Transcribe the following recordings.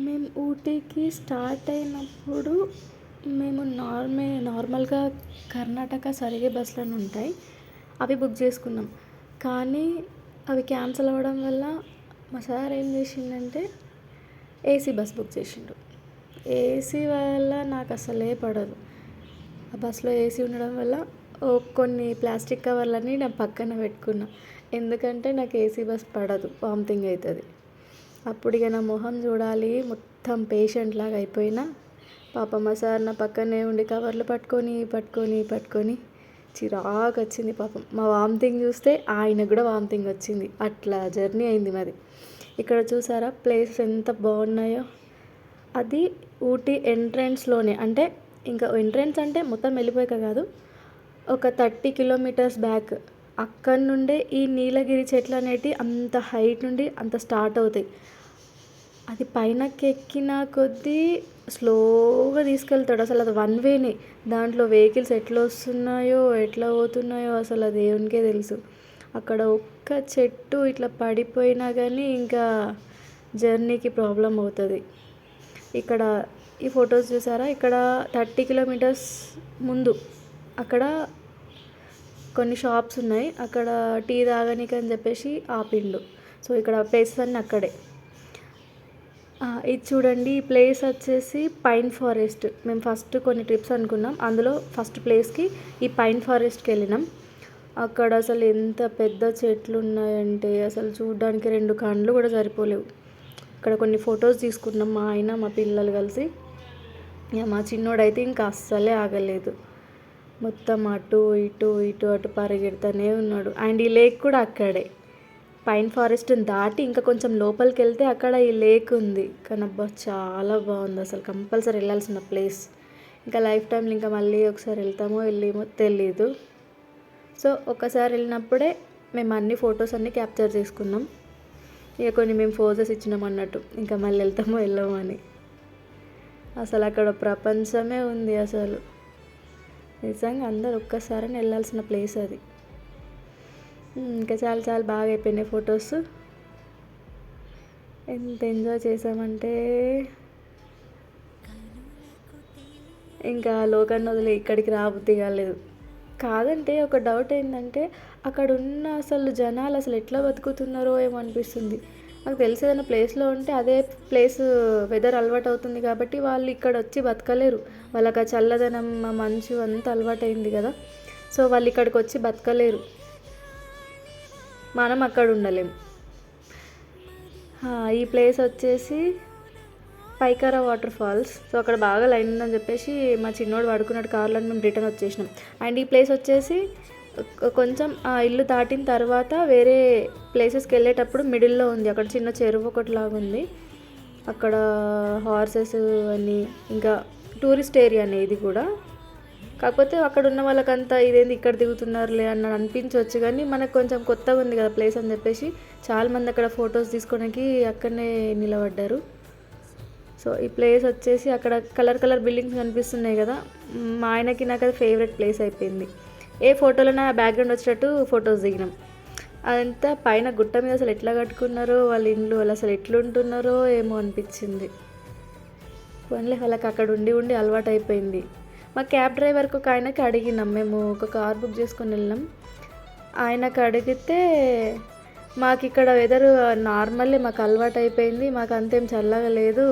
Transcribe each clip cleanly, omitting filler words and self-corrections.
మేము ఊటీకి స్టార్ట్ అయినప్పుడు మేము నార్మల్గా కర్ణాటక సరిగే బస్సులని ఉంటాయి, అవి బుక్ చేసుకున్నాం. కానీ అవి క్యాన్సిల్ అవ్వడం వల్ల మా సార్ ఏం చేసిండంటే ఏసీ బస్ బుక్ చేసిండు. ఏసీ వల్ల నాకు అసలే పడదు. ఆ బస్సులో ఏసీ ఉండడం వల్ల కొన్ని ప్లాస్టిక్ కవర్లని నా పక్కన పెట్టుకున్నా, ఎందుకంటే నాకు ఏసీ బస్ పడదు, వామిటింగ్ అవుతుంది. అప్పుడు ఇక నా మొహం చూడాలి, మొత్తం పేషెంట్ లాగా అయిపోయినా. పాపం మా సార్ నా పక్కనే ఉండి కవర్లు పట్టుకొని చిరాకు వచ్చింది పాపం. మా వామిటింగ్ చూస్తే ఆయనకు కూడా వామిటింగ్ వచ్చింది. అట్లా జర్నీ అయింది మాది. ఇక్కడ చూసారా ప్లేసెస్ ఎంత బాగున్నాయో. అది ఊటీ ఎంట్రన్స్లోనే, అంటే ఇంకా ఎంట్రన్స్ అంటే మొత్తం వెళ్ళిపోయాక కాదు, ఒక 30 కిలోమీటర్స్ బ్యాక్. అక్కడ నుండే ఈ నీలగిరి చెట్లు అనేటివి అంత హైట్ నుండి అంత స్టార్ట్ అవుతాయి. అది పైనకి ఎక్కిన కొద్దీ స్లోగా తీసుకెళ్తాడు. అసలు అది వన్ వేనే, దాంట్లో వెహికల్స్ ఎట్లా వస్తున్నాయో ఎట్లా పోతున్నాయో అసలు అది దేవునికే తెలుసు. అక్కడ ఒక్క చెట్టు ఇట్లా పడిపోయినా కానీ ఇంకా జర్నీకి ప్రాబ్లం అవుతుంది. ఇక్కడ ఈ ఫొటోస్ చూసారా, ఇక్కడ 30 కిలోమీటర్స్ ముందు అక్కడ కొన్ని షాప్స్ ఉన్నాయి, అక్కడ టీ తాగనీకి అని చెప్పేసి ఆపిండు. సో ఇక్కడ ప్లేసెస్ అన్నీ అక్కడే. ఇది చూడండి, ఈ ప్లేస్ వచ్చేసి పైన్ ఫారెస్ట్. మేము ఫస్ట్ కొన్ని ట్రిప్స్ అనుకున్నాం, అందులో ఫస్ట్ ప్లేస్కి ఈ పైన్ ఫారెస్ట్కి వెళ్ళినాం. అక్కడ అసలు ఎంత పెద్ద చెట్లు ఉన్నాయంటే అసలు చూడడానికి 2 కళ్ళు కూడా సరిపోలేవు. అక్కడ కొన్ని ఫొటోస్ తీసుకున్నాం మా ఆయన మా పిల్లలు కలిసి. ఇక మా చిన్నోడైతే ఇంకా అస్సలే ఆగలేదు, మొత్తం అటు అటు పరిగెడుతూనే ఉన్నాడు. అండ్ ఈ లేక్ కూడా అక్కడే, పైన్ ఫారెస్ట్ని దాటి ఇంకా కొంచెం లోపలికి వెళ్తే అక్కడ ఈ లేక్ ఉంది. కానీ అబ్బా చాలా బాగుంది, అసలు కంపల్సరీ వెళ్ళాల్సిన ప్లేస్. ఇంకా లైఫ్ టైంలో ఇంకా మళ్ళీ ఒకసారి వెళ్తామో వెళ్ళేమో తెలీదు. సో ఒకసారి వెళ్ళినప్పుడే మేము అన్ని ఫొటోస్ అన్నీ క్యాప్చర్ చేసుకున్నాం. ఇక కొన్ని మేము ఫోజెస్ ఇచ్చినాం అన్నట్టు, ఇంకా మళ్ళీ వెళ్తామో వెళ్ళామో అని. అసలు అక్కడ ప్రపంచమే ఉంది అసలు. నిజంగా అందరు ఒక్కసారి వెళ్ళాల్సిన ప్లేస్ అది. ఇంకా చాలా బాగా అయిపోయినాయి ఫొటోస్. ఎంత ఎంజాయ్ చేసామంటే ఇంకా లోకాన్ని వదిలే ఇక్కడికి రాబుద్ది కాలేదు. కాదంటే ఒక డౌట్ ఏంటంటే అక్కడ ఉన్న అసలు జనాలు అసలు ఎట్లా బతుకుతున్నారో ఏమో అనిపిస్తుంది. నాకు తెలిసి ఏదైనా ప్లేస్లో ఉంటే అదే ప్లేస్ వెదర్ అలవాటు అవుతుంది కాబట్టి వాళ్ళు ఇక్కడ వచ్చి బతకలేరు. వాళ్ళకి ఆ చల్లదనం ఆ మంచు అంతా అలవాటు అయింది కదా, సో వాళ్ళు ఇక్కడికి వచ్చి బతకలేరు. మనం అక్కడ ఉండలేం. ఈ ప్లేస్ వచ్చేసి పైకారా వాటర్ ఫాల్స్. సో అక్కడ బాగా లైన్ ఉందని చెప్పేసి మా చిన్నోడు పడుకున్నాడు కార్లో, మేము రిటర్న్ వచ్చేసినాం. అండ్ ఈ ప్లేస్ వచ్చేసి కొంచెం ఆ ఇల్లు దాటిన తర్వాత వేరే ప్లేసెస్కి వెళ్ళేటప్పుడు మిడిల్లో ఉంది. అక్కడ చిన్న చెరువు ఒకటిలాగా ఉంది. అక్కడ హార్సెస్ అని, ఇంకా టూరిస్ట్ ఏరియానే ఇది కూడా. కాకపోతే అక్కడ ఉన్న వాళ్ళకంతా ఇదేంది ఇక్కడ దిగుతున్నారులే అన్న అనిపించవచ్చు, కానీ మనకు కొంచెం కొత్తగా ఉంది కదా ప్లేస్ అని చెప్పేసి చాలామంది అక్కడ ఫొటోస్ తీసుకోవడానికి అక్కడనే నిలబడ్డారు. సో ఈ ప్లేస్ వచ్చేసి అక్కడ కలర్ బిల్డింగ్స్ కనిపిస్తున్నాయి కదా, మా ఆయనకి నాకు అది ఫేవరెట్ ప్లేస్ అయిపోయింది. ఏ ఫోటోలైనా బ్యాక్గ్రౌండ్ వచ్చేటట్టు ఫొటోస్ దిగినాం. అదంతా పైన గుట్ట మీద అసలు ఎట్లా కట్టుకున్నారో వాళ్ళ ఇండ్లు, వాళ్ళు అసలు ఎట్లుంటున్నారో ఏమో అనిపించింది. పోన్లే, వాళ్ళకి అక్కడ ఉండి అలవాటు అయిపోయింది. మా క్యాబ్ డ్రైవర్కి ఒక ఆయనకి అడిగినాం, మేము ఒక కార్ బుక్ చేసుకొని వెళ్ళినాం. ఆయనకు అడిగితే మాకు ఇక్కడ వెదర్ నార్మల్లే, మాకు అలవాటు అయిపోయింది, మాకు అంతేం చల్లగా లేదు,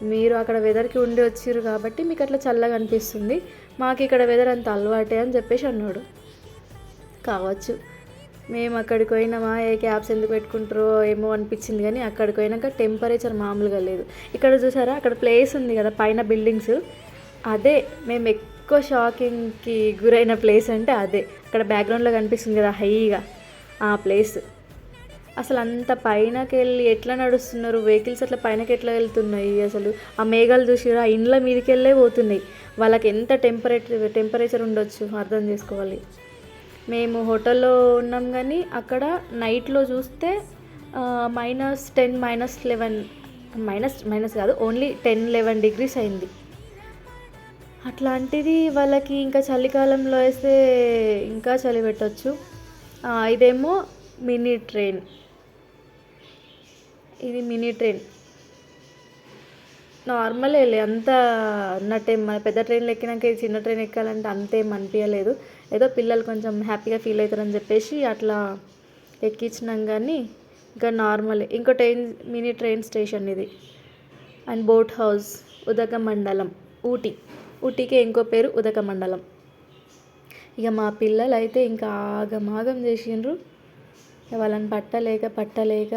మీరు అక్కడ వెదర్కి ఉండి వచ్చిర్రు కాబట్టి మీకు అట్లా చల్లగా అనిపిస్తుంది, మాకు ఇక్కడ వెదర్ అంత అలవాటే అని చెప్పేసి అన్నాడు. కావచ్చు, మేము అక్కడికి పోయినామా ఏ క్యాబ్స్ ఎందుకు పెట్టుకుంటారో ఏమో అనిపించింది, కానీ అక్కడికి పోయినాక టెంపరేచర్ మామూలుగా లేదు. ఇక్కడ చూసారా, అక్కడ ప్లేస్ ఉంది కదా పైన బిల్డింగ్స్, అదే మేము ఎక్కువ షాకింగ్కి గురైన ప్లేస్ అంటే అదే. అక్కడ బ్యాక్గ్రౌండ్లో కనిపిస్తుంది కదా హైగా, ఆ ప్లేస్. అసలు అంత పైనకి వెళ్ళి ఎట్లా నడుస్తున్నారు వెహికల్స్, అట్లా పైనకి ఎట్లా వెళ్తున్నాయి అసలు. ఆ మేఘాలు చూసిరా ఆ ఇండ్ల మీదకి వెళ్ళే పోతున్నాయి. వాళ్ళకి ఎంత టెంపరేచర్ ఉండొచ్చు అర్థం చేసుకోవాలి. మేము హోటల్లో ఉన్నాం కానీ అక్కడ నైట్లో చూస్తే -10 -11 మైనస్ కాదు, ఓన్లీ 10-11 డిగ్రీస్ అయింది. అట్లాంటిది వాళ్ళకి ఇంకా చలికాలంలో వేస్తే ఇంకా చలి పెట్టచ్చు. ఇదేమో మినీ ట్రైన్, ఇది మినీ ట్రైన్. నార్మలే అంత అన్నట్టేం మన పెద్ద ట్రైన్‌లో ఎక్కినాక ఈ చిన్న ట్రైన్ ఎక్కాలంటే అంతేం అనిపియలేదు. ఏదో పిల్లలు కొంచెం హ్యాపీగా ఫీల్ అవుతారని చెప్పేసి అట్లా ఎక్కించినాం కానీ ఇంకా నార్మలే. ఇంకో మినీ ట్రైన్ స్టేషన్ ఇది. And boat house Udhagamandalam Ooty. ఊటీకే ఇంకో పేరు ఉదకమండలం. ఇక మా పిల్లలైతే ఇంకా ఆగమాగం చేసిండ్రు. వాళ్ళని పట్టలేక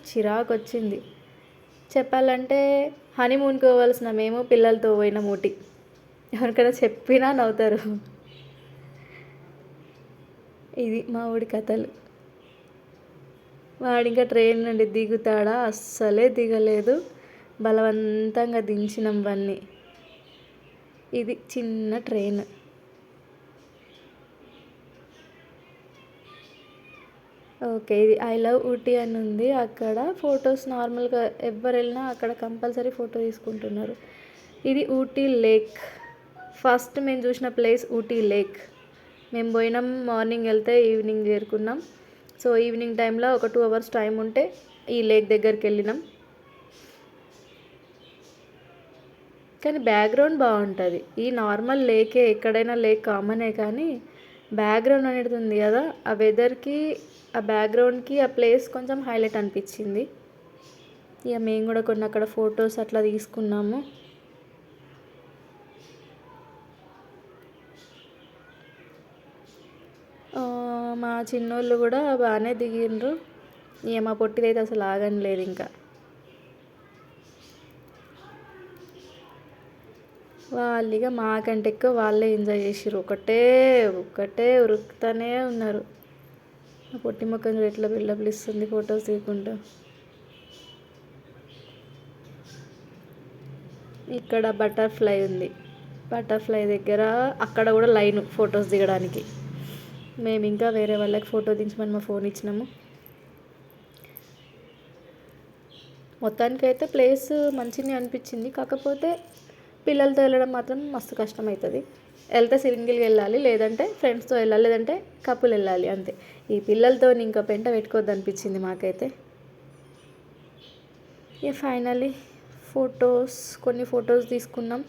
చిరాకొచ్చింది. చెప్పాలంటే హనీమూన్కి పోవాల్సిన మేము పిల్లలతో పోయినాం ఊటీ. ఎవరికైనా చెప్పినా నవ్వుతారు. ఇది మా ఊడి కథలు. వాడింకా ట్రైన్ నుండి దిగుతాడా, అస్సలే దిగలేదు. బలవంతంగా దించినాం వాన్ని. ఇది చిన్న ట్రైన్. ఓకే, ఇది ఐ లవ్ ఊటీ అని ఉంది. అక్కడ ఫొటోస్ నార్మల్గా ఎవరు వెళ్ళినా అక్కడ కంపల్సరీ ఫోటో తీసుకుంటున్నారు. ఇది ఊటీ లేక్. ఫస్ట్ మేము చూసిన ప్లేస్ ఊటీ లేక్. మేము పోయినాం మార్నింగ్ వెళ్తే ఈవినింగ్ చేరుకున్నాం. సో ఈవినింగ్ టైంలో ఒక 2 hours టైం ఉంటే ఈ లేక్ దగ్గరికి వెళ్ళినాం. కానీ బ్యాక్గ్రౌండ్ బాగుంటుంది. ఈ నార్మల్ లేకే, ఎక్కడైనా లేక్ కామనే, కానీ బ్యాక్గ్రౌండ్ అనేది ఉంది కదా, ఆ వెదర్కి ఆ బ్యాక్గ్రౌండ్కి ఆ ప్లేస్ కొంచెం హైలైట్ అనిపించింది. ఇక మేము కూడా కొన్ని అక్కడ ఫొటోస్ అట్లా తీసుకున్నాము. మా చిన్నోళ్ళు కూడా బాగానే దిగిండ్రు. ఇక మా పొట్టిదైతే అసలు ఆగని లేదు. ఇంకా వాళ్ళు ఇక మాకంటే ఎక్కువ వాళ్ళే ఎంజాయ్ చేసిర్రు. ఒకటే ఉరుకుతూనే ఉన్నారు. ఆ పొట్టి మొక్కం ఎట్లా బిల్డప్లు ఇస్తుంది ఫొటోస్ తీయకుండా. ఇక్కడ బటర్ఫ్లై ఉంది. బటర్ఫ్లై దగ్గర అక్కడ కూడా లైన్ ఫొటోస్ దిగడానికి. మేము ఇంకా వేరే వాళ్ళకి ఫోటో దించమని మా ఫోన్ ఇచ్చినాము. మొత్తానికైతే ప్లేస్ మంచిగా అనిపించింది. కాకపోతే పిల్లలతో వెళ్ళడం మాత్రం మస్తు కష్టమవుతుంది. వెళ్తే సింగిల్గా వెళ్ళాలి, లేదంటే ఫ్రెండ్స్తో వెళ్ళాలి, లేదంటే కపుల్ వెళ్ళాలి, అంతే. ఈ పిల్లలతో ఇంకా పెంట పెట్టుకోవద్దు అనిపించింది మాకైతే. ఇక ఫైనల్లీ కొన్ని ఫొటోస్ తీసుకున్నాం.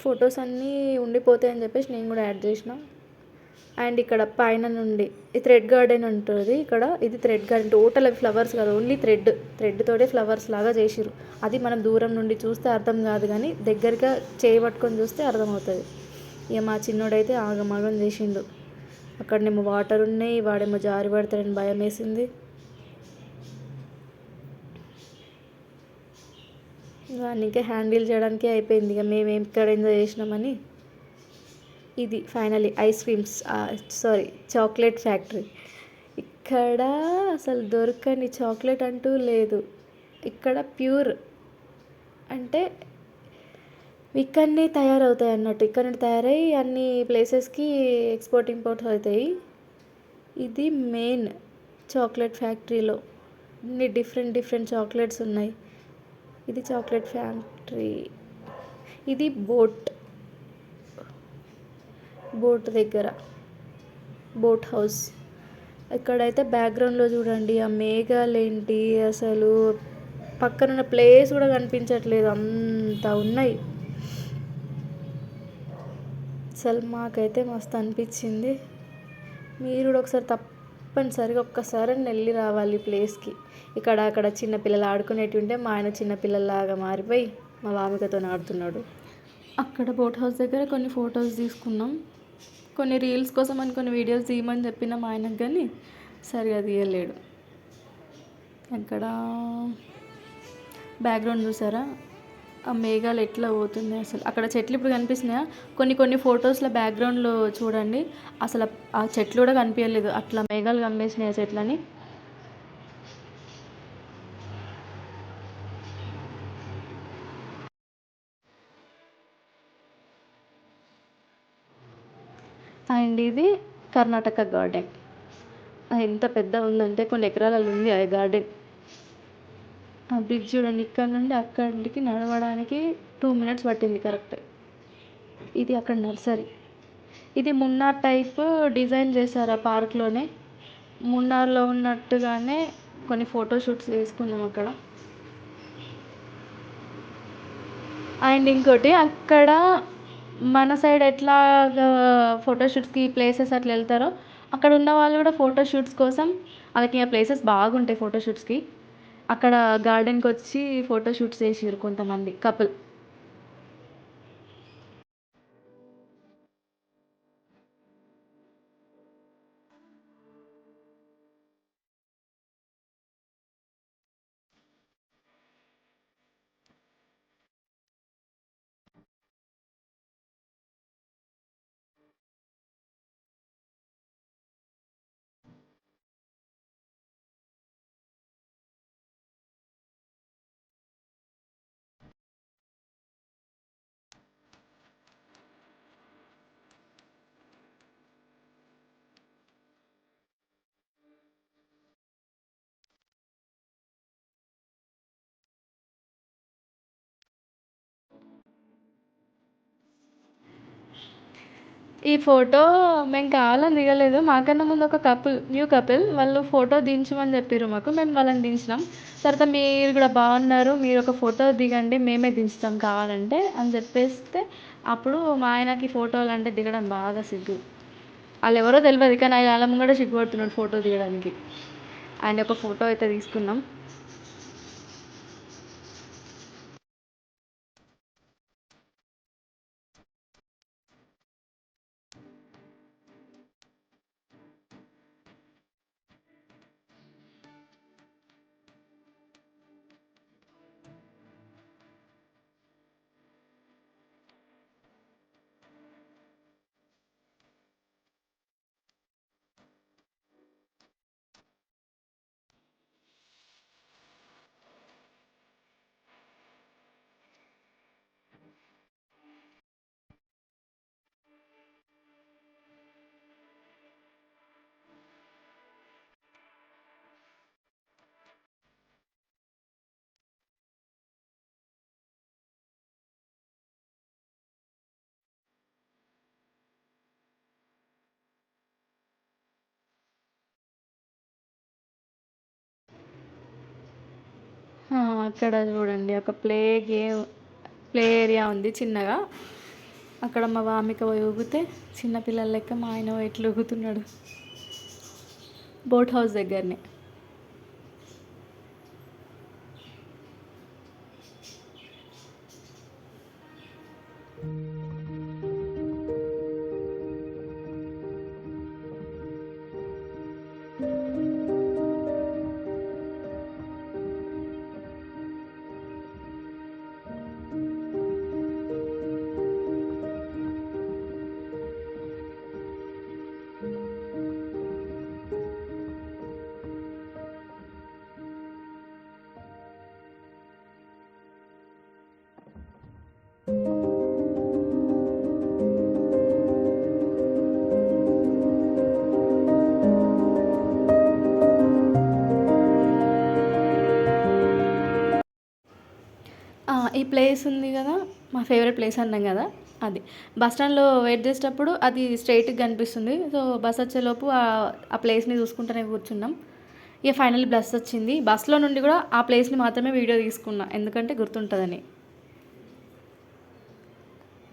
ఫొటోస్ అన్నీ ఉండిపోతాయని చెప్పేసి నేను కూడా యాడ్ చేసిన. అండ్ ఇక్కడ పైన నుండి ఈ థ్రెడ్ గార్డెన్ ఉంటుంది. ఇక్కడ ఇది థ్రెడ్ గార్డెన్. టోటల్ అవి ఫ్లవర్స్ కాదు, ఓన్లీ థ్రెడ్తోటే ఫ్లవర్స్ లాగా చేసిరు. అది మనం దూరం నుండి చూస్తే అర్థం కాదు, కానీ దగ్గరగా చేయబట్టుకొని చూస్తే అర్థమవుతుంది. ఇక మా చిన్నోడైతే ఆగమాగం చేసిండు. అక్కడనేమో వాటర్ ఉన్నాయి, వాడేమో జారి పడతాడని భయం వేసింది. వాడిని ఇంకా హ్యాండిల్ చేయడానికే అయిపోయింది. ఇక మేము ఎక్కడ ఎంజాయ్ చేసినామని. ఇది ఫైనలీ చాక్లెట్ ఫ్యాక్టరీ. ఇక్కడ అసలు దొరకని చాక్లెట్ అంటూ లేదు. ఇక్కడ ప్యూర్ అంటే ఇక్కడనే తయారవుతాయి అన్నట్టు. ఇక్కడ తయారై అన్ని ప్లేసెస్కి ఎక్స్పోర్ట్ ఇంపోర్ట్ అవుతాయి. ఇది మెయిన్ చాక్లెట్ ఫ్యాక్టరీలో అన్ని డిఫరెంట్ చాక్లెట్స్ ఉన్నాయి. ఇది చాక్లెట్ ఫ్యాక్టరీ. ఇది బోట్ దగ్గర బోట్ హౌస్. ఇక్కడైతే బ్యాక్గ్రౌండ్లో చూడండి ఆ మేఘాలేంటి, అసలు పక్కనున్న ప్లేస్ కూడా కనిపించట్లేదు, అంత ఉన్నాయి. అసలు మాకైతే మస్తు అనిపించింది. మీరు కూడా ఒకసారి తప్పనిసరిగా ఒక్కసారి వెళ్ళి రావాలి ప్లేస్కి. అక్కడ చిన్నపిల్లలు ఆడుకునేటివి ఉంటే మా ఆయన చిన్నపిల్లలాగా మారిపోయి మా వామికతో ఆడుతున్నాడు. అక్కడ బోట్ హౌస్ దగ్గర కొన్ని ఫొటోస్ తీసుకున్నాం. కొన్ని రీల్స్ కోసం అని కొన్ని వీడియోస్ తీయమని చెప్పిన మా ఆయనకు, కానీ సరిగా తీయలేడు. అక్కడ బ్యాక్గ్రౌండ్ చూసారా, ఆ మేఘాలు ఎట్లా పోతున్నాయి అసలు. అక్కడ చెట్లు ఇప్పుడు కనిపిస్తున్నాయా, కొన్ని ఫొటోస్లో బ్యాక్గ్రౌండ్లో చూడండి అసలు ఆ చెట్లు కూడా కనిపించలేదు, అట్లా మేఘాలు కమ్మేసినాయి ఆ చెట్లని. అండ్ ఇది కర్ణాటక గార్డెన్. ఎంత పెద్ద ఉందంటే కొన్ని ఎకరాలలో ఉంది ఆ గార్డెన్. ఆ బ్రిడ్జ్ చూడండి, ఇక్కడ నుండి అక్కడికి నడవడానికి 2 minutes పట్టింది కరెక్ట్. ఇది అక్కడ నర్సరీ. ఇది మున్నార్ టైప్ డిజైన్ చేశారు ఆ పార్క్లోనే. మున్నార్లో ఉన్నట్టుగానే కొన్ని ఫోటోషూట్స్ వేసుకున్నాం అక్కడ. అండ్ ఇంకోటి అక్కడ మన సైడ్ ఎట్లా ఫోటోషూట్స్కి ప్లేసెస్ అట్లా వెళ్తారో అక్కడ ఉన్న వాళ్ళు కూడా ఫోటోషూట్స్ కోసం వాళ్ళకి ఆ ప్లేసెస్ బాగుంటాయి ఫోటోషూట్స్కి. అక్కడ గార్డెన్కి వచ్చి ఫోటోషూట్స్ చేసారు కొంతమంది కపుల్. ఈ ఫోటో మేము కావాలని దిగలేదు. మాకన్నా ముందు ఒక న్యూ కపుల్ వాళ్ళు ఫోటో దించమని చెప్పారు మాకు. మేము వాళ్ళని దించినాం. తర్వాత మీరు కూడా బాగున్నారు, మీరు ఒక ఫోటో దిగండి, మేమే దించుతాం కావాలంటే అని చెప్పేస్తే అప్పుడు మా ఆయనకి ఫోటోలు అంటే దిగడం బాగా సిగ్గు. వాళ్ళు ఎవరో తెలియదు కానీ ఆయన వాళ్ళ ముంగట సిగ్గుపడుతున్నాడు ఫోటో దిగడానికి. ఆయన ఒక ఫోటో అయితే తీసుకున్నాం. అక్కడ చూడండి ఒక ప్లే ఏరియా ఉంది చిన్నగా. అక్కడ మా వామిక పోయి ఊగితే చిన్నపిల్లల లెక్క మా ఆయన ఎట్లా ఊగుతున్నాడు బోట్ హౌస్ దగ్గరనే. ఈ ప్లేస్ ఉంది కదా, మా ఫేవరెట్ ప్లేస్ అన్నాం కదా, అది బస్ స్టాండ్లో వెయిట్ చేసేటప్పుడు అది స్ట్రైట్గా కనిపిస్తుంది. సో బస్ వచ్చేలోపు ఆ ప్లేస్ని చూసుకుంటూనే కూర్చున్నాం. ఇక ఫైనల్లీ బస్ వచ్చింది. బస్లో నుండి కూడా ఆ ప్లేస్ని మాత్రమే వీడియో తీసుకున్నా ఎందుకంటే గుర్తుంటుందని.